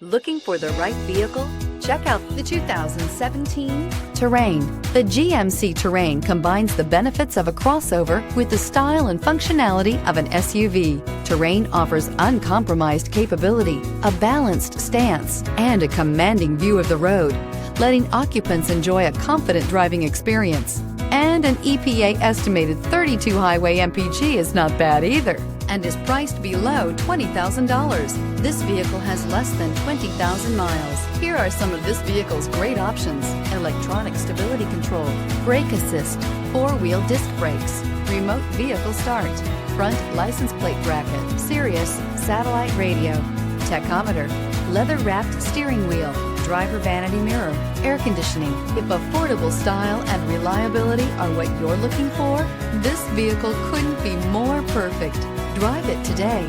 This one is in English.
Looking for the right vehicle? Check out the 2017 Terrain. The GMC Terrain combines the benefits of a crossover with the style and functionality of an SUV. Terrain offers uncompromised capability, a balanced stance, and a commanding view of the road, letting occupants enjoy a confident driving experience. And an EPA estimated 32 highway MPG is not bad either, and is priced below $20,000. This vehicle has less than 20,000 miles. Here are some of this vehicle's great options: electronic stability control, brake assist, four-wheel disc brakes, remote vehicle start, front license plate bracket, Sirius satellite radio, tachometer, leather-wrapped steering wheel, driver vanity mirror, air conditioning. If affordable style and reliability are what you're looking for, this vehicle couldn't be more perfect. Drive it today.